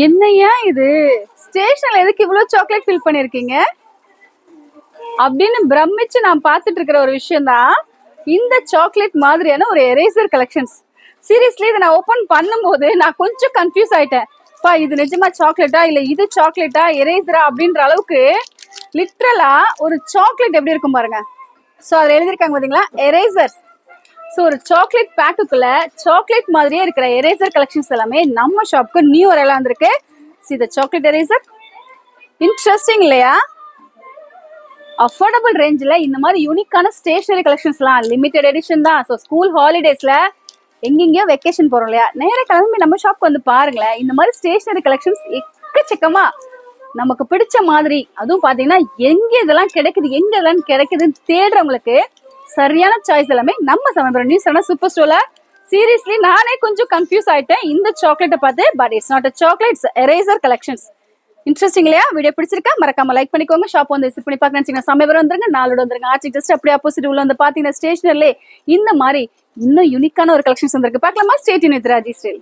என்னையா இது ஸ்டேஷன்ல எதுக்கு இவ்வளவு சாக்லேட் ஃபில் பண்ணிருக்கீங்க அப்படின்னு பிரமிச்சு நான் பார்த்துட்டு இருக்கிற ஒரு விஷயம் தான் இந்த சாக்லேட் மாதிரியான ஒரு எரேசர் கலெக்ஷன்ஸ். சீரியஸ்லி இதை நான் ஓபன் பண்ணும்போது நான் கொஞ்சம் கன்ஃபியூஸ் ஆயிட்டேன். பா இது நிஜமா சாக்லேட்டா இல்ல இது சாக்லேட்டா எரேசரா அப்படின்ற அளவுக்கு லிட்ரலா ஒரு சாக்லேட் எப்படி இருக்கும் பாருங்க. ஸோ அதில் எழுதியிருக்காங்க பாத்தீங்களா, எரேசர். ஸோ ஒரு சாக்லேட் பேக்குக்குள்ள சாக்லேட் மாதிரியே இருக்கிற எரேசர் கலெக்ஷன்ஸ் எல்லாமே நம்ம ஷாப்க்கு நியூ வரலாம் வந்திருக்கு. See the chocolate eraser. Interesting இல்லையா? அஃபோர்டபுள் ரேஞ்சில் இந்த மாதிரி யூனிக்கான ஸ்டேஷனரி கலெக்ஷன்ஸ்லாம் லிமிடெட் எடிஷன் தான். ஸோ ஸ்கூல் ஹாலிடேஸ்ல எங்கெங்கயோ வெக்கேஷன் போறோம் இல்லையா, நேர கிளம்பி நம்ம ஷாப்க்கு வந்து பாருங்களேன். இந்த மாதிரி ஸ்டேஷனரி கலெக்ஷன்ஸ் எக்கச்சக்கமா நமக்கு பிடிச்ச மாதிரி, அதுவும் பாத்தீங்கன்னா எங்க இதெல்லாம் கிடைக்குது எங்க இதெல்லாம் கிடைக்குதுன்னு தேடுறவங்களுக்கு சரியான சாய்ஸ் எல்லாமே நம்ம சமயபுரம் நியூஸ் ஆனா சூப்பர் ஸ்டோர்ல. சீரியஸ்லி நானே கொஞ்சம் கன்ஃபியூஸ் ஆயிட்டேன் இந்த சாக்லேட்டை பார்த்து. But it's not a chocolate, it's eraser collections. Interesting இல்லையா? வீடியோ பிடிச்சிருக்கா மறக்காம லைக் பண்ணிக்கோங்க. ஷாப் வந்து விசிட் பண்ணி பார்க்கணும். சமயபுரம் வந்துருங்க, நாளோட வந்துருங்க. ஆச்சு ஜஸ்ட் அப்படியே ஆப்போசிட் உள்ள வந்து பாத்தீங்கன்னா ஸ்டேஷனர்ல இந்த மாதிரி இன்னும் யூனிக்கான ஒரு கலெக்ஷன்ஸ் வந்திருக்கு. பார்க்கலாமா? Stay tune with Raji style.